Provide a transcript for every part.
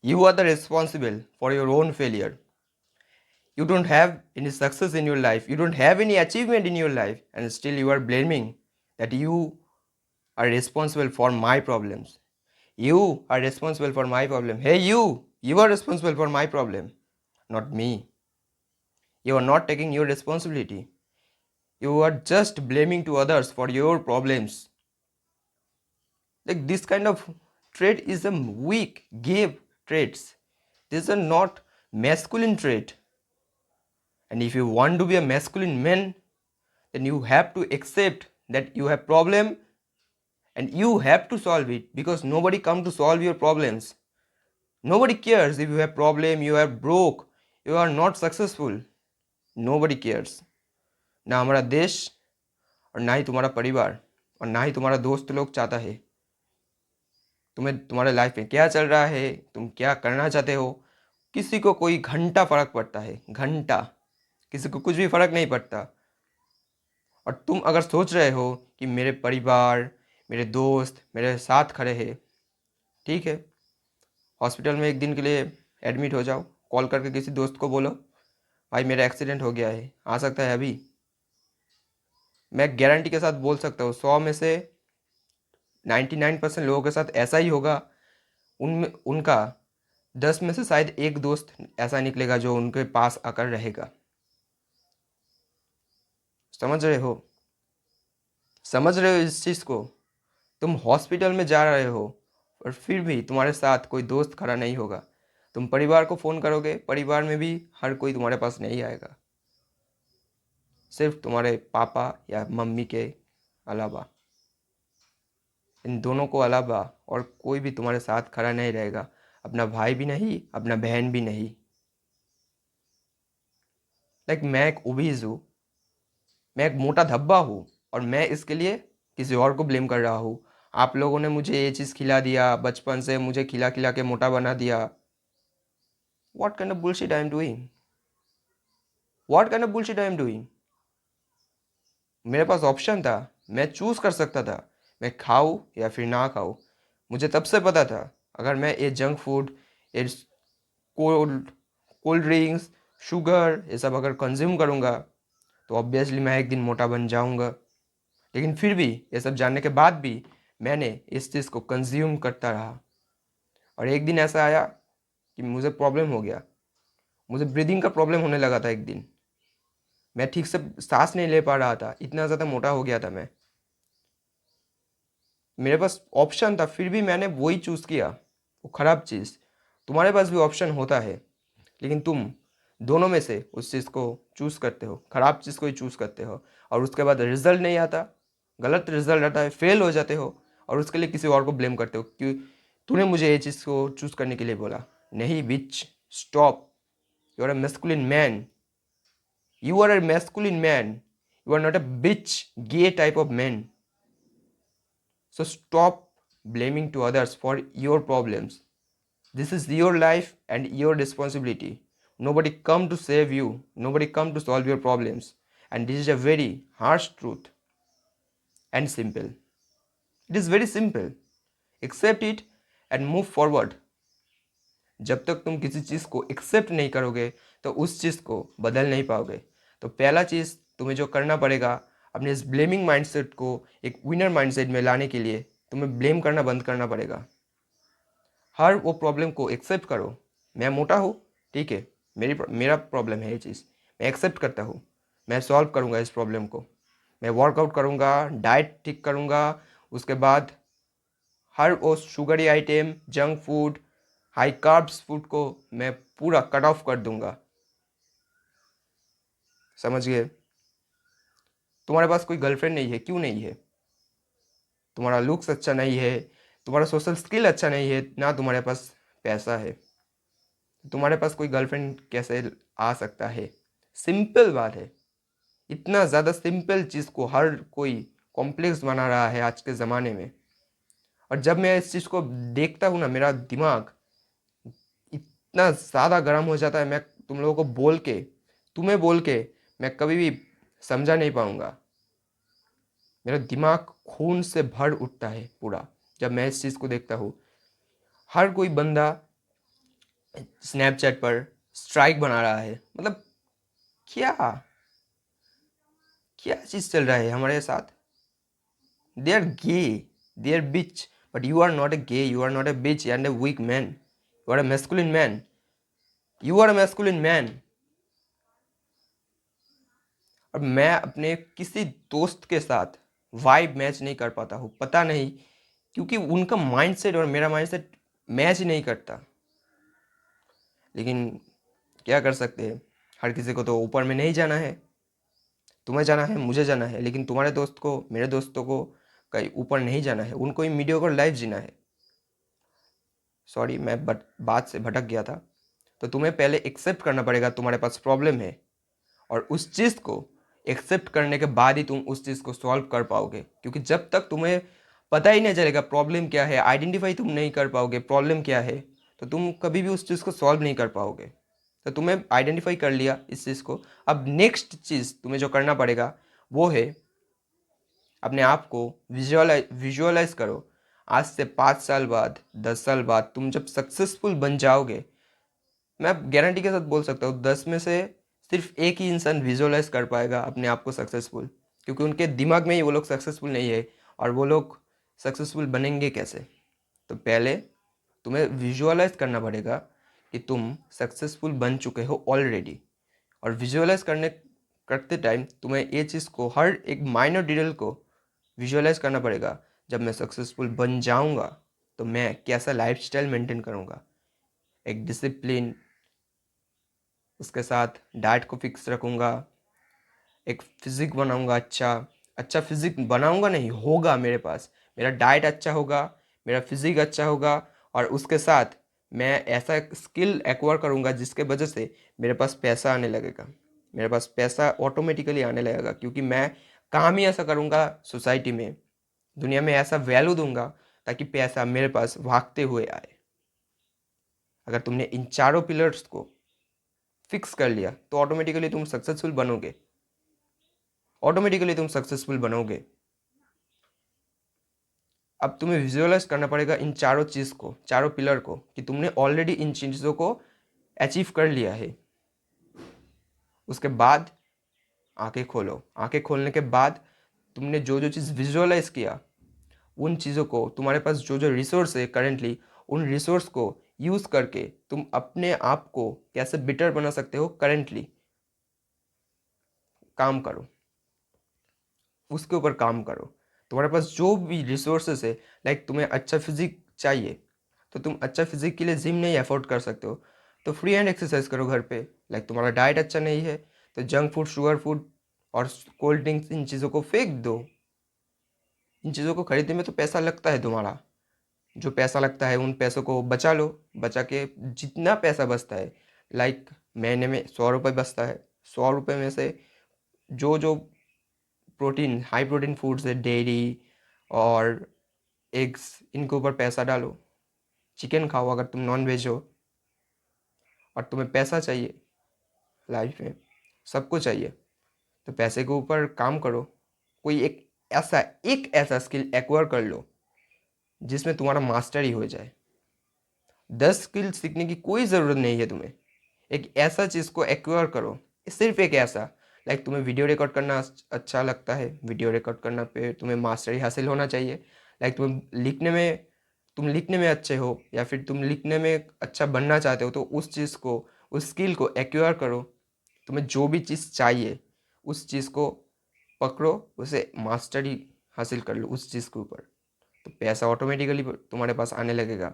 You are the responsible for your own failure. You don't have any success in your life. You don't have any achievement in your life, and still you are blaming that you are responsible for my problems. You are responsible for my problem. Hey, you are responsible for my problem, not me. You are not taking your responsibility. You are just blaming to others for your problems. Like this kind of trait is a weak, gay traits. These are not masculine trait. And if you want to be a masculine man, then you have to accept that you have problem and you have to solve it, because nobody come to solve your problems. Nobody cares if you have problem, you are broke, you are not successful. Nobody cares. ना हमारा देश, और ना ही तुम्हारा परिवार, और ना ही तुम्हारा दोस्त लोग चाहता है। तुम्हें तुम्हारे लाइफ में क्या चल रहा है, तुम क्या करना चाहते हो, किसी को कोई घंटा फर्क पड़ता है, घंटा। किसी को कुछ भी फर्क नहीं पड़ता। और तुम अगर सोच रहे हो कि मेरे परिवार, मेरे दोस्त मेरे साथ खड़े हैं, ठीक है, हॉस्पिटल में एक दिन के लिए एडमिट हो जाओ, कॉल करके किसी दोस्त को बोलो भाई मेरा एक्सीडेंट हो गया है, आ सकता है अभी। मैं गारंटी के साथ बोल सकता हूँ 100 में से 99% लोगों के साथ ऐसा ही होगा। उनमें उनका 10 में से शायद एक दोस्त ऐसा निकलेगा जो उनके पास आकर रहेगा। समझ रहे हो? समझ रहे हो इस चीज़ को? तुम हॉस्पिटल में जा रहे हो और फिर भी तुम्हारे साथ कोई दोस्त खड़ा नहीं होगा। तुम परिवार को फ़ोन करोगे, परिवार में भी हर कोई तुम्हारे पास नहीं आएगा, सिर्फ तुम्हारे पापा या मम्मी के अलावा। इन दोनों को अलावा और कोई भी तुम्हारे साथ खड़ा नहीं रहेगा। अपना भाई भी नहीं, अपना बहन भी नहीं। लाइक मैं एक ओबीज हूँ, मैं एक मोटा धब्बा हूँ, और मैं इसके लिए किसी और को ब्लेम कर रहा हूँ। आप लोगों ने मुझे ये चीज़ खिला दिया, बचपन से मुझे खिला खिला के मोटा बना दिया। What kind of bullshit I am doing? What kind of bullshit I am doing? मेरे पास ऑप्शन था, मैं चूज़ कर सकता था, मैं खाऊं या फिर ना खाऊं। मुझे तब से पता था अगर मैं ये जंक फूड, ये कोल्ड कोल्ड ड्रिंक्स, शुगर, ये सब अगर कंज्यूम करूँगा तो ऑब्वियसली मैं एक दिन मोटा बन जाऊँगा। लेकिन फिर भी ये सब जानने के बाद भी मैंने इस चीज़ को कंज्यूम करता रहा। और एक दिन ऐसा आया कि मुझे प्रॉब्लम हो गया, मुझे ब्रीदिंग का प्रॉब्लम होने लगा था। एक दिन मैं ठीक से सांस नहीं ले पा रहा था, इतना ज़्यादा मोटा हो गया था मैं। मेरे पास ऑप्शन था, फिर भी मैंने वही चूज़ किया, वो ख़राब चीज़। तुम्हारे पास भी ऑप्शन होता है, लेकिन तुम दोनों में से उस चीज़ को चूज़ करते हो, ख़राब चीज़ को ही चूज़ करते हो, और उसके बाद रिजल्ट नहीं आता, गलत रिजल्ट आता है, फेल हो जाते हो, और उसके लिए किसी और को ब्लेम करते हो कि तूने मुझे ये चीज़ को चूज़ करने के लिए बोला। नहीं bitch, stop. You are a masculine man, you are a masculine man, you are not a bitch gay type of man. So stop blaming to others for your problems. This is your life and your responsibility. Nobody come to save you. Nobody come to solve your problems. And this is a very harsh truth and simple. It is very simple. Accept it and move forward. जब तक तुम किसी चीज़ को accept नहीं करोगे तो उस चीज़ को बदल नहीं पाओगे। तो पहला चीज़ तुम्हें जो करना पड़ेगा, अपने इस ब्लेमिंग माइंडसेट को एक विनर माइंडसेट में लाने के लिए तुम्हें ब्लेम करना बंद करना पड़ेगा। हर वो प्रॉब्लम को एक्सेप्ट करो। मैं मोटा हूँ, ठीक है, मेरा प्रॉब्लम है ये चीज़, मैं एक्सेप्ट करता हूँ, मैं सॉल्व करूँगा इस प्रॉब्लम को। मैं वर्कआउट करूँगा, डाइट ठीक करूँगा, उसके बाद हर वो sugary item, junk food, high carbs food को मैं पूरा कट ऑफ कर दूंगा। समझ गए? तुम्हारे पास कोई गर्लफ्रेंड नहीं है, क्यों नहीं है? तुम्हारा लुक्स अच्छा नहीं है, तुम्हारा सोशल स्किल अच्छा नहीं है, ना तुम्हारे पास पैसा है, तुम्हारे पास कोई गर्लफ्रेंड कैसे आ सकता है? सिंपल बात है। इतना ज़्यादा सिंपल चीज़ को हर कोई कॉम्प्लेक्स बना रहा है आज के ज़माने में। और जब मैं इस चीज़ को देखता हूँ ना, मेरा दिमाग इतना ज़्यादा गर्म हो जाता है। मैं तुम लोगों को बोल के, तुम्हें बोल के मैं कभी भी समझा नहीं पाऊँगा। मेरा दिमाग खून से भर उठता है पूरा जब मैं इस चीज़ को देखता हूँ। हर कोई बंदा स्नैपचैट पर स्ट्राइक बना रहा है, मतलब क्या क्या चीज़ चल रहा है हमारे साथ। They are gay, they are bitch, but you are not a gay, you are not a bitch and a weak man, you are a masculine man, you are a masculine man. और मैं अपने किसी दोस्त के साथ vibe match नहीं कर पाता हूँ, पता नहीं, क्योंकि उनका माइंडसेट और मेरा माइंडसेट मैच ही नहीं करता। लेकिन क्या कर सकते हैं, हर किसी को तो ऊपर में नहीं जाना है। तुम्हें जाना है, मुझे जाना है, लेकिन तुम्हारे दोस्त को, मेरे दोस्तों को कहीं ऊपर नहीं जाना है, उनको ही मीडियोकर लाइफ जीना है। सॉरी, मैं बात से भटक गया था। तो तुम्हें पहले एक्सेप्ट करना पड़ेगा तुम्हारे पास प्रॉब्लम है, और उस चीज़ को एक्सेप्ट करने के बाद ही तुम उस चीज़ को सॉल्व कर पाओगे। क्योंकि जब तक तुम्हें पता ही नहीं चलेगा प्रॉब्लम क्या है, आइडेंटिफाई तुम नहीं कर पाओगे प्रॉब्लम क्या है, तो तुम कभी भी उस चीज़ को सॉल्व नहीं कर पाओगे। तो तुम्हें आइडेंटिफाई कर लिया इस चीज़ को, अब नेक्स्ट चीज़ तुम्हें जो करना पड़ेगा वो है अपने आप को विजुअलाइज करो। आज से 5 साल बाद, 10 साल बाद तुम जब सक्सेसफुल बन जाओगे, मैं गारंटी के साथ बोल सकता हूँ 10 में से सिर्फ एक ही इंसान विजुअलाइज कर पाएगा अपने आप को सक्सेसफुल, क्योंकि उनके दिमाग में ही वो लोग सक्सेसफुल नहीं है, और वो लोग सक्सेसफुल बनेंगे कैसे। तो पहले तुम्हें विजुअलाइज करना पड़ेगा कि तुम सक्सेसफुल बन चुके हो ऑलरेडी, और विजुअलाइज करते टाइम तुम्हें ये चीज़ को, हर एक माइनर डिटेल को विजुअलाइज करना पड़ेगा। जब मैं सक्सेसफुल बन जाऊंगा तो मैं कैसा लाइफस्टाइल मेंटेन करूंगा, एक डिसिप्लिन, उसके साथ डाइट को फिक्स रखूँगा, एक फिज़िक बनाऊँगा, अच्छा अच्छा फिज़िक बनाऊँगा नहीं, होगा मेरे पास, मेरा डाइट अच्छा होगा, मेरा फिज़िक अच्छा होगा, और उसके साथ मैं ऐसा स्किल एक्वायर करूँगा जिसके वजह से मेरे पास पैसा आने लगेगा, मेरे पास पैसा ऑटोमेटिकली आने लगेगा, क्योंकि मैं काम ही ऐसा करूँगा सोसाइटी में, दुनिया में ऐसा वैल्यू दूंगा ताकि पैसा मेरे पास भागते हुए आए। अगर तुमने इन चारों पिलर्स को फिक्स कर लिया तो ऑटोमेटिकली तुम सक्सेसफुल बनोगे, ऑटोमेटिकली तुम सक्सेसफुल बनोगे। अब तुम्हें विजुअलाइज करना पड़ेगा इन चारों चीज़ को, चारों पिलर को, कि तुमने ऑलरेडी इन चीज़ों को अचीव कर लिया है। उसके बाद आंखें खोलो, आंखें खोलने के बाद तुमने जो जो चीज़ विजुअलाइज किया, उन चीज़ों को, तुम्हारे पास जो जो रिसोर्स है करेंटली, उन रिसोर्स को यूज़ करके तुम अपने आप को कैसे बेटर बना सकते हो करेंटली, काम करो, उसके ऊपर काम करो। तुम्हारे पास जो भी रिसोर्सेस है, लाइक तुम्हें अच्छा फिजिक चाहिए, तो तुम अच्छा फिजिक के लिए जिम नहीं अफोर्ड कर सकते हो, तो फ्री हैंड एक्सरसाइज करो घर पे। लाइक तुम्हारा डाइट अच्छा नहीं है तो जंक फूड, शुगर फूड और कोल्ड ड्रिंक्स, इन चीज़ों को फेंक दो। इन चीज़ों को खरीदने में तो पैसा लगता है तुम्हारा, जो पैसा लगता है उन पैसों को बचा लो, बचा के जितना पैसा बचता है, लाइक महीने में 100 रुपये बचता है, 100 रुपये में से जो जो प्रोटीन, हाई प्रोटीन फूड्स है, डेयरी और एग्स, इनके ऊपर पैसा डालो। चिकन खाओ अगर तुम नॉन वेज हो, और तुम्हें पैसा चाहिए लाइफ में, सबको चाहिए, तो पैसे के ऊपर काम करो। कोई एक ऐसा स्किल एक्वायर कर लो जिसमें तुम्हारा मास्टरी हो जाए। 10 स्किल सीखने की कोई ज़रूरत नहीं है तुम्हें, एक ऐसा चीज़ को एक्वायर करो, सिर्फ एक ऐसा, लाइक तुम्हें वीडियो रिकॉर्ड करना अच्छा लगता है, वीडियो रिकॉर्ड करना पे तुम्हें मास्टरी हासिल होना चाहिए। लाइक तुम लिखने में अच्छे हो, या फिर तुम लिखने में अच्छा बनना चाहते हो, तो उस चीज़ को, उस स्किल को एक्वायर करो। तुम्हें जो भी चीज़ चाहिए उस चीज़ को पकड़ो, उसे मास्टरी हासिल कर लो उस चीज़ के ऊपर, तो पैसा ऑटोमेटिकली तुम्हारे पास आने लगेगा।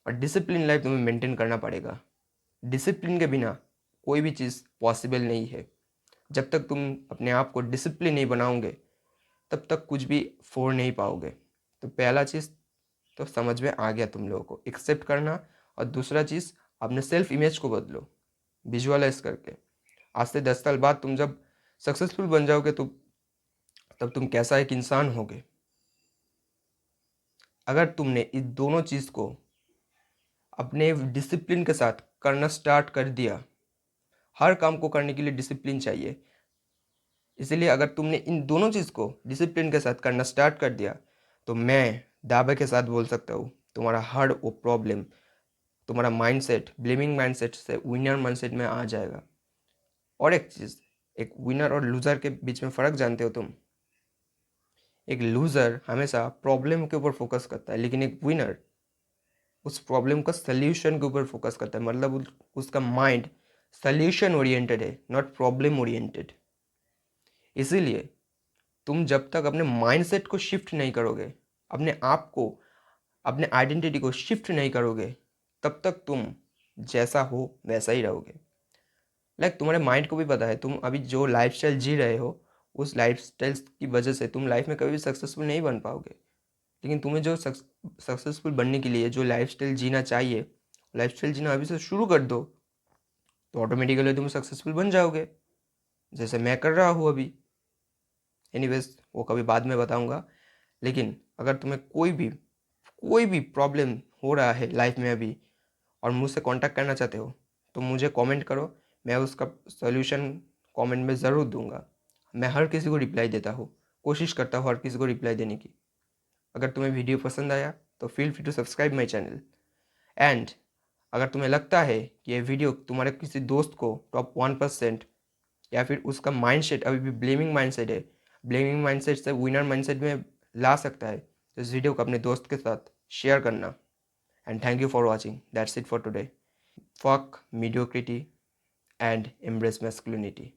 और डिसिप्लिन लाइफ तुम्हें मेंटेन करना पड़ेगा। डिसिप्लिन के बिना कोई भी चीज़ पॉसिबल नहीं है। जब तक तुम अपने आप को डिसिप्लिन नहीं बनाओगे तब तक कुछ भी फोड़ नहीं पाओगे। तो पहला चीज़ तो समझ में आ गया तुम लोगों को, एक्सेप्ट करना, और दूसरा चीज़ अपने सेल्फ इमेज को बदलो विजुअलाइज करके। आज से 10 साल बाद तुम जब सक्सेसफुल बन जाओगे तो तब तुम कैसा एक इंसान होगे। अगर तुमने इस दोनों चीज़ को अपने डिसिप्लिन के साथ करना स्टार्ट कर दिया, हर काम को करने के लिए डिसिप्लिन चाहिए, इसलिए अगर तुमने इन दोनों चीज़ को डिसिप्लिन के साथ करना स्टार्ट कर दिया तो मैं दावे के साथ बोल सकता हूँ तुम्हारा हर वो प्रॉब्लम तुम्हारा माइंडसेट ब्लेमिंग माइंडसेट से विनर माइंडसेट में आ जाएगा। और एक चीज़, एक विनर और लूज़र के बीच में फ़र्क जानते हो तुम? एक लूज़र हमेशा प्रॉब्लम के ऊपर फोकस करता है, लेकिन एक विनर उस प्रॉब्लम का सल्यूशन के ऊपर फोकस करता है। मतलब उसका माइंड सल्यूशन ओरिएंटेड है, नॉट प्रॉब्लम ओरिएंटेड। इसीलिए तुम जब तक अपने माइंडसेट को शिफ्ट नहीं करोगे, अपने आप को, अपने आइडेंटिटी को शिफ्ट नहीं करोगे, तब तक तुम जैसा हो वैसा ही रहोगे। तुम्हारे माइंड को भी पता है तुम अभी जो लाइफस्टाइल जी रहे हो, उस लाइफस्टाइल की वजह से तुम लाइफ में कभी भी सक्सेसफुल नहीं बन पाओगे। लेकिन तुम्हें जो सक्सेसफुल बनने के लिए जो लाइफस्टाइल जीना चाहिए, लाइफस्टाइल जीना अभी से शुरू कर दो, तो ऑटोमेटिकली तुम सक्सेसफुल बन जाओगे, जैसे मैं कर रहा हूँ अभी। एनीवेज, वो कभी बाद में बताऊँगा। लेकिन अगर तुम्हें कोई भी प्रॉब्लम हो रहा है लाइफ में अभी और मुझसे कांटेक्ट करना चाहते हो, तो मुझे कमेंट करो, मैं उसका सॉल्यूशन कमेंट में ज़रूर दूंगा। मैं हर किसी को रिप्लाई देता हूँ, कोशिश करता हूँ हर किसी को रिप्लाई देने की। अगर तुम्हें वीडियो पसंद आया तो feel free to subscribe my channel. And अगर तुम्हें लगता है कि ये वीडियो तुम्हारे किसी दोस्त को टॉप 1% या फिर उसका माइंडसेट अभी भी ब्लेमिंग माइंडसेट है, ब्लेमिंग माइंडसेट से विनर माइंडसेट में ला सकता है, तो इस वीडियो को अपने दोस्त के साथ शेयर करना। And thank you for watching, that's it for today. Fuck mediocrity and embrace masculinity.